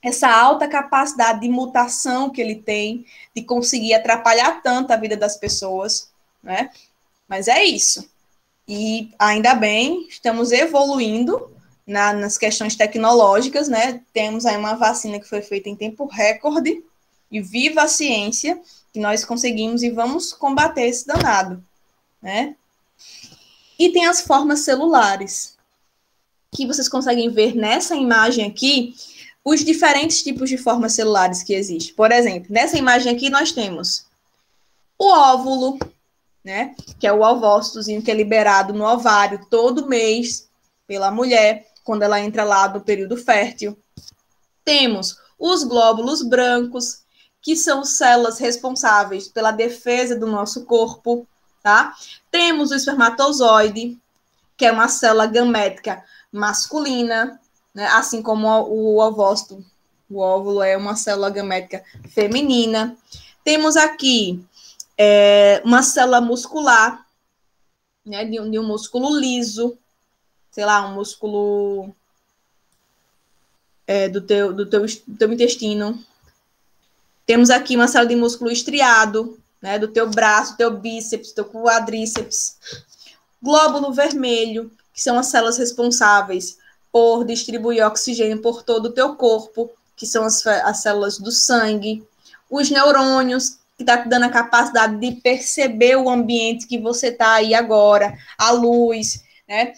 Essa alta capacidade de mutação que ele tem, de conseguir atrapalhar tanto a vida das pessoas, né? Mas é isso. E ainda bem, estamos evoluindo nas questões tecnológicas, né? Temos aí uma vacina que foi feita em tempo recorde, e viva a ciência, que nós conseguimos e vamos combater esse danado, né? E tem as formas celulares, que vocês conseguem ver nessa imagem aqui, os diferentes tipos de formas celulares que existem. Por exemplo, nessa imagem aqui nós temos o óvulo, né, que é o ovócitozinho que é liberado no ovário todo mês pela mulher, quando ela entra lá no período fértil. Temos os glóbulos brancos, que são células responsáveis pela defesa do nosso corpo, tá? Temos o espermatozoide, que é uma célula gamética masculina, né? Assim como o ovócito, o óvulo é uma célula gamética feminina. Temos aqui uma célula muscular, né? De um músculo liso, sei lá, um músculo do teu intestino. Temos aqui uma célula de músculo estriado, né? Do teu braço, do teu bíceps, do teu quadríceps. Glóbulo vermelho, que são as células responsáveis por distribuir oxigênio por todo o teu corpo, que são as células do sangue. Os neurônios, que está te dando a capacidade de perceber o ambiente que você está aí agora, a luz, né?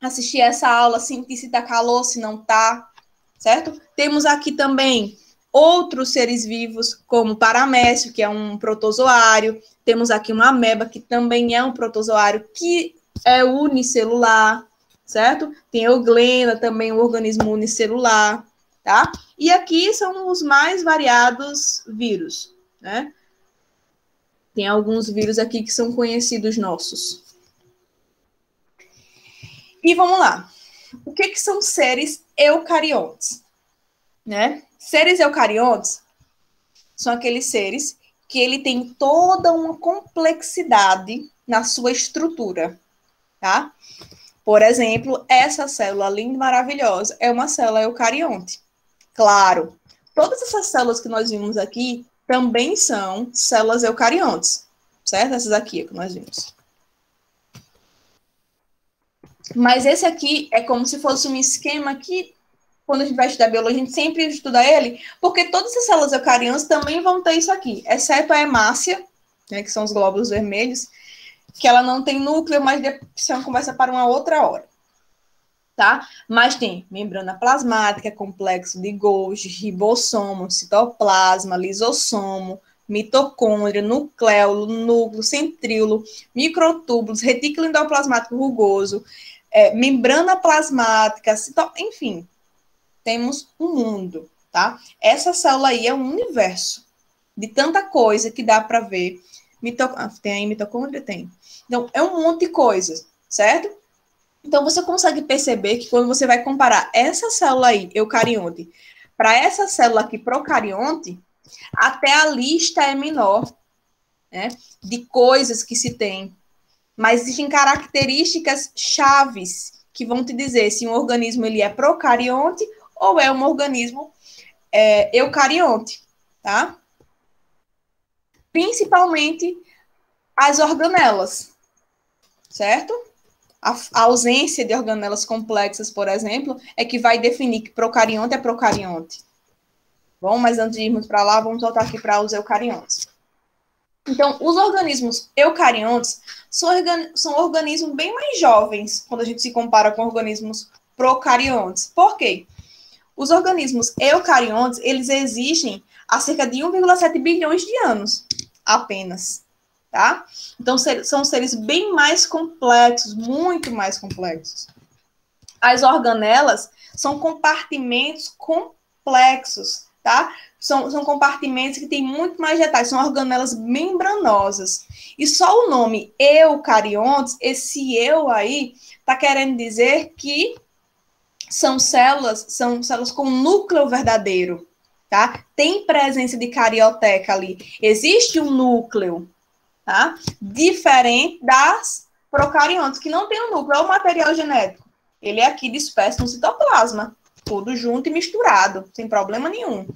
Assistir essa aula, sentir se está calor, se não está, certo? Temos aqui também outros seres vivos, como o paramécio, que é um protozoário. Temos aqui uma ameba, que também é um protozoário, que é unicelular, certo? Tem a euglena, também um organismo unicelular, tá? E aqui são os mais variados vírus, né? Tem alguns vírus aqui que são conhecidos nossos. E vamos lá. O que são seres eucariontes? né? Seres eucariontes são aqueles seres que ele tem toda uma complexidade na sua estrutura, tá? Por exemplo, essa célula linda e maravilhosa é uma célula eucarionte. Claro, todas essas células que nós vimos aqui também são células eucariontes, certo? Essas aqui que nós vimos. Mas esse aqui é como se fosse um esquema que, quando a gente vai estudar biologia, a gente sempre estuda ele, porque todas as células eucariontes também vão ter isso aqui, exceto a hemácia, né, que são os glóbulos vermelhos, que ela não tem núcleo, mas isso é uma conversa para uma outra hora. Tá? Mas tem membrana plasmática, complexo de Golgi, ribossomo, citoplasma, lisossomo, mitocôndria, nucleolo, núcleo, centríolo, microtúbulos, retículo endoplasmático rugoso, membrana plasmática, enfim, temos um mundo, tá? Essa célula aí é um universo de tanta coisa que dá para ver. Tem aí mitocôndria? Tem. Então, é um monte de coisa, certo? Então, você consegue perceber que quando você vai comparar essa célula aí, eucarionte, para essa célula aqui, procarionte, até a lista é menor, né, de coisas que se tem. Mas existem características chaves que vão te dizer se um organismo ele é procarionte ou é um organismo eucarionte, tá? Principalmente as organelas, certo? A ausência de organelas complexas, por exemplo, é que vai definir que procarionte é procarionte. Bom, mas antes de irmos para lá, vamos voltar aqui para os eucariontes. Então, os organismos eucariontes são organismos bem mais jovens quando a gente se compara com organismos procariontes. Por quê? Os organismos eucariontes, eles existem há cerca de 1,7 bilhões de anos, apenas. Tá? Então, são seres bem mais complexos, muito mais complexos. As organelas são compartimentos complexos, tá? São compartimentos que têm muito mais detalhes, são organelas membranosas. E só o nome eucariontes, esse eu aí, está querendo dizer que são células com núcleo verdadeiro, tá? Tem presença de carioteca ali. Existe um núcleo, tá? Diferente das procariontes, que não tem um núcleo, é o material genético. Ele é aqui disperso no citoplasma, tudo junto e misturado, sem problema nenhum.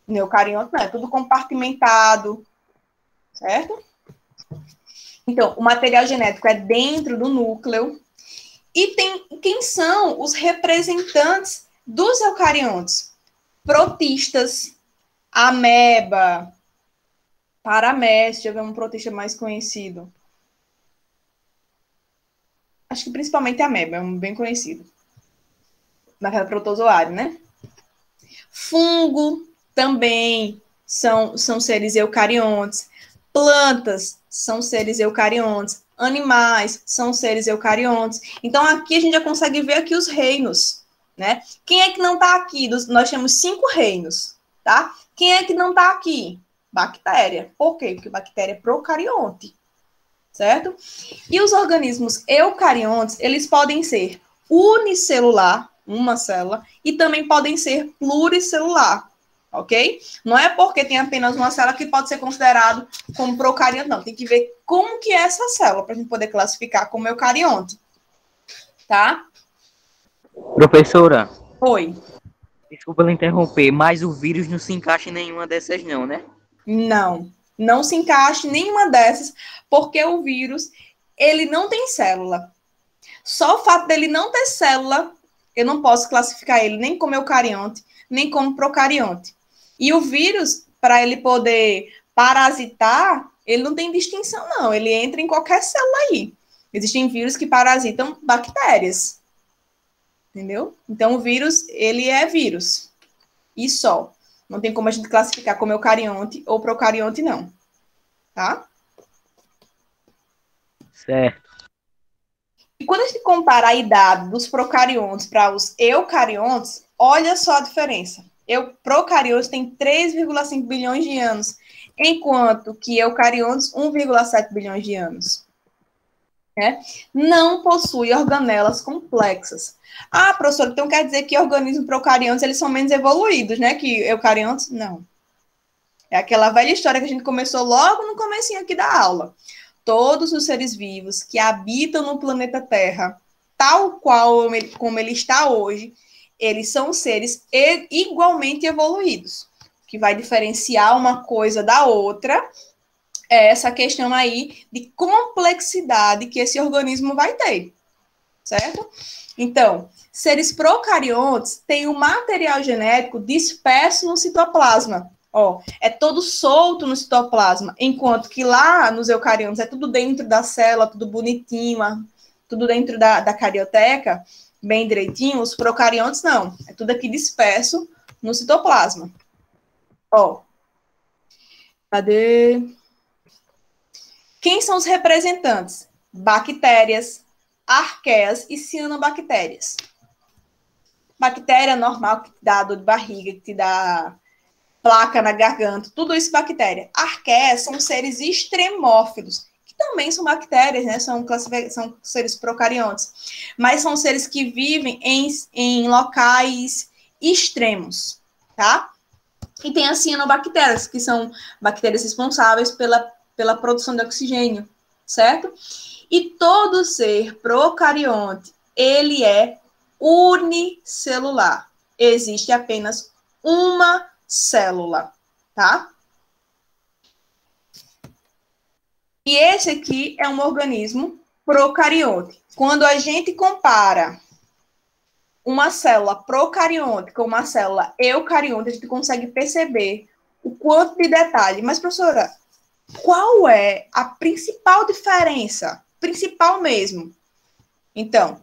No eucarionte não, é tudo compartimentado, certo? Então, o material genético é dentro do núcleo. E quem são os representantes dos eucariontes? Protistas, ameba, paramécia, deixa eu ver um protista mais conhecido. Acho que principalmente a ameba, é um bem conhecido. Naquela protozoário, né? Fungo também são seres eucariontes. Plantas são seres eucariontes. Animais são seres eucariontes. Então, aqui a gente já consegue ver aqui os reinos, né? Quem é que não está aqui? Nós temos 5 reinos, tá? Quem é que não está aqui? Bactéria. Por quê? Porque bactéria é procarionte, certo? E os organismos eucariontes, eles podem ser unicelular, uma célula, e também podem ser pluricelular, ok? Não é porque tem apenas uma célula que pode ser considerado como procarionte, não. Tem que ver como que é essa célula para a gente poder classificar como eucarionte, tá? Professora, Oi. desculpa ela interromper, mas o vírus não se encaixa em nenhuma dessas não, né? Não se encaixa em nenhuma dessas, porque o vírus, ele não tem célula. Só o fato dele não ter célula, eu não posso classificar ele nem como eucarionte, nem como procarionte. E o vírus, para ele poder parasitar, ele não tem distinção, não. Ele entra em qualquer célula aí. Existem vírus que parasitam bactérias. Entendeu? Então, o vírus, ele é vírus. E só. Não tem como a gente classificar como eucarionte ou procarionte, não. Tá? Certo. E quando a gente compara a idade dos procariontes para os eucariontes, olha só a diferença. Procariontes têm 3,5 bilhões de anos, enquanto que eucariontes 1,7 bilhões de anos. né, não possui organelas complexas. Ah, professor, então quer dizer que organismos procariontes eles são menos evoluídos, né, que eucariontes? Não. É aquela velha história que a gente começou logo no comecinho aqui da aula. Todos os seres vivos que habitam no planeta Terra, tal qual como ele está hoje, eles são seres igualmente evoluídos. O que vai diferenciar uma coisa da outra é essa questão aí de complexidade que esse organismo vai ter, certo? Então, seres procariontes têm um material genético disperso no citoplasma. Ó, é todo solto no citoplasma, enquanto que lá nos eucariontes é tudo dentro da célula, tudo bonitinho, tudo dentro da carioteca, bem direitinho. Os procariontes não, é tudo aqui disperso no citoplasma. Ó, cadê? Quem são os representantes? Bactérias, arqueias e cianobactérias. Bactéria normal que te dá dor de barriga, que te dá placa na garganta, tudo isso bactéria. Arqueias são seres extremófilos, que também são bactérias, né? São seres procariontes, mas são seres que vivem em locais extremos, tá? E tem as cianobactérias, que são bactérias responsáveis pela produção de oxigênio, certo? E todo ser procarionte, ele é unicelular. Existe apenas uma célula, tá? E esse aqui é um organismo procarionte. Quando a gente compara uma célula procarionte com uma célula eucarionte, a gente consegue perceber o quanto de detalhe. Mas, professora, qual é a principal diferença? Principal mesmo. Então,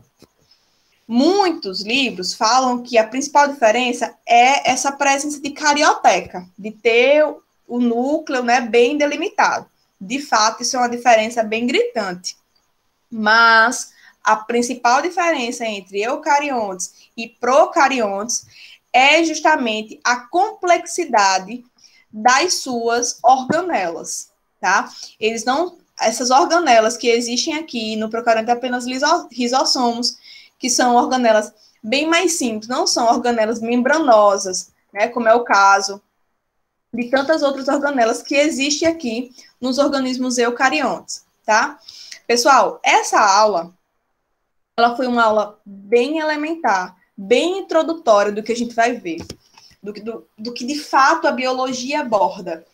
muitos livros falam que a principal diferença é essa presença de carioteca, de ter o núcleo, né, bem delimitado. De fato, isso é uma diferença bem gritante. Mas a principal diferença entre eucariontes e procariontes é justamente a complexidade das suas organelas, tá? Essas organelas que existem aqui no procarionte é apenas lisossomos, que são organelas bem mais simples, não são organelas membranosas, né, como é o caso de tantas outras organelas que existem aqui nos organismos eucariontes, tá? Pessoal, essa aula, ela foi uma aula bem elementar, bem introdutória do que a gente vai ver, do que de fato a biologia aborda.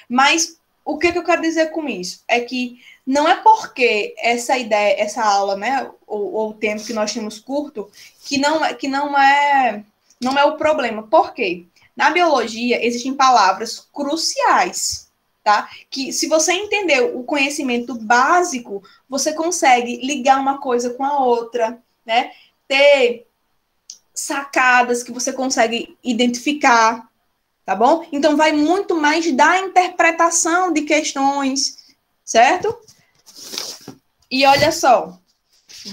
Mas o que eu quero dizer com isso? É que não é porque essa ideia, essa aula, né, ou o tempo que nós temos curto, que não é o problema. Por quê? Na biologia existem palavras cruciais, tá? Que se você entender o conhecimento básico, você consegue ligar uma coisa com a outra, né? Ter sacadas que você consegue identificar, tá bom? Então vai muito mais da interpretação de questões, certo? E olha só,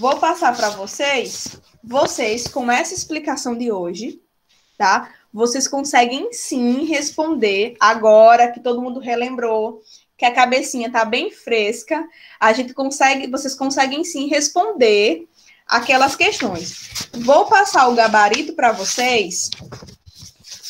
vou passar para vocês com essa explicação de hoje, tá? Vocês conseguem sim responder agora que todo mundo relembrou, que a cabecinha tá bem fresca, vocês conseguem sim responder aquelas questões. Vou passar o gabarito para vocês,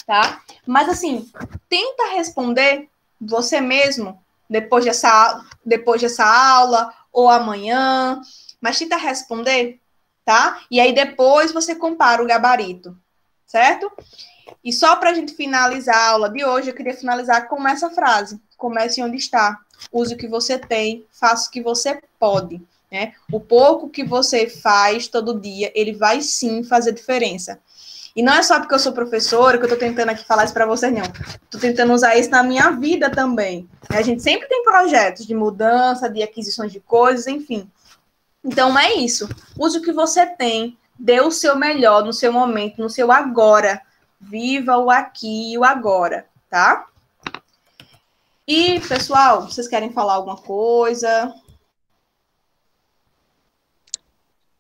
tá? Mas assim, tenta responder você mesmo depois dessa aula ou amanhã, mas tenta responder, tá? E aí depois você compara o gabarito, certo? E só para a gente finalizar a aula de hoje, eu queria finalizar com essa frase: comece onde está, use o que você tem, faça o que você pode, né? O pouco que você faz todo dia, ele vai sim fazer diferença. E não é só porque eu sou professora que eu estou tentando aqui falar isso para vocês, não. Estou tentando usar isso na minha vida também. A gente sempre tem projetos de mudança, de aquisições de coisas, enfim. Então, é isso. Use o que você tem, dê o seu melhor no seu momento, no seu agora. Viva o aqui e o agora, tá? E, pessoal, vocês querem falar alguma coisa?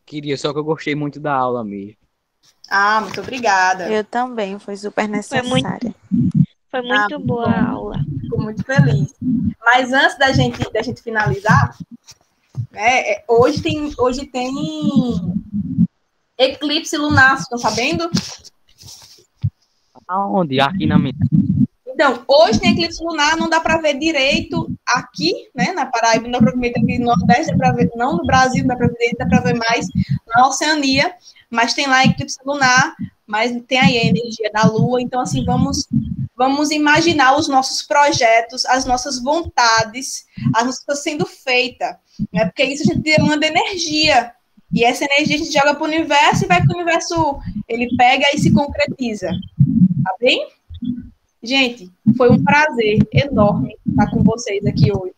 Queria, só que eu gostei muito da aula mesmo. Ah, muito obrigada. Eu também, foi super necessária. Foi muito boa a aula. Fico muito feliz. Mas antes da gente finalizar, Hoje tem eclipse lunar, vocês estão sabendo? Aonde? Aqui na minha. Então, hoje tem eclipse lunar, não dá para ver direito aqui, né, na Paraíba, não dá para ver aqui no Nordeste, dá para ver, não no Brasil, não dá para ver direito, dá para ver mais na Oceania, mas tem lá eclipse lunar, mas tem aí a energia da Lua, então, assim, vamos imaginar os nossos projetos, as nossas vontades, as nossas coisas sendo feitas, né, porque isso a gente demanda energia, e essa energia a gente joga para o universo e vai que o universo, ele pega e se concretiza, tá bem? Gente, foi um prazer enorme estar com vocês aqui hoje.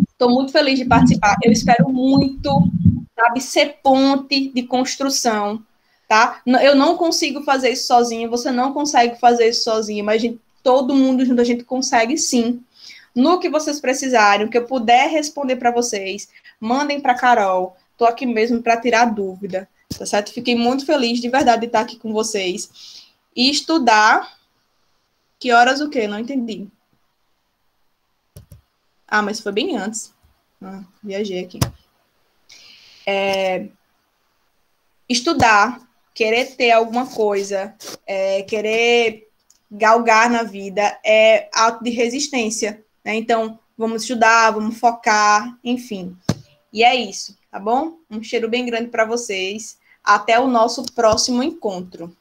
Estou muito feliz de participar. Eu espero muito, sabe, ser ponte de construção, tá? Eu não consigo fazer isso sozinho, você não consegue fazer isso sozinho, mas todo mundo junto a gente consegue sim. No que vocês precisarem, o que eu puder responder para vocês, mandem para a Carol. Estou aqui mesmo para tirar dúvida, tá certo? Fiquei muito feliz de verdade de estar aqui com vocês. E estudar... Que horas o quê? Não entendi. Ah, mas foi bem antes. Viajei aqui. Estudar, querer ter alguma coisa, querer galgar na vida é ato de resistência, né? Então, vamos estudar, vamos focar, enfim. E é isso, tá bom? Um cheiro bem grande para vocês. Até o nosso próximo encontro.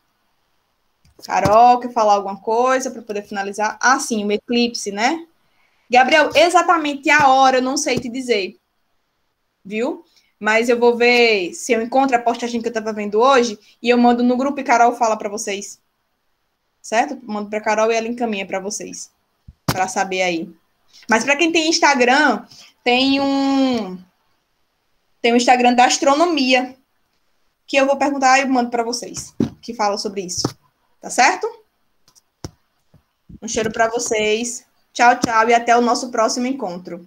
Carol, quer falar alguma coisa para poder finalizar? Ah, sim, o eclipse, né? Gabriel, exatamente a hora eu não sei te dizer, viu? Mas eu vou ver se eu encontro a postagem que eu estava vendo hoje e eu mando no grupo e Carol fala para vocês. Certo? Mando para Carol e ela encaminha para vocês, para saber aí. Mas para quem tem Instagram, tem um Instagram da astronomia, que eu vou perguntar e mando para vocês, que fala sobre isso. Tá certo? Um cheiro para vocês. Tchau, tchau e até o nosso próximo encontro.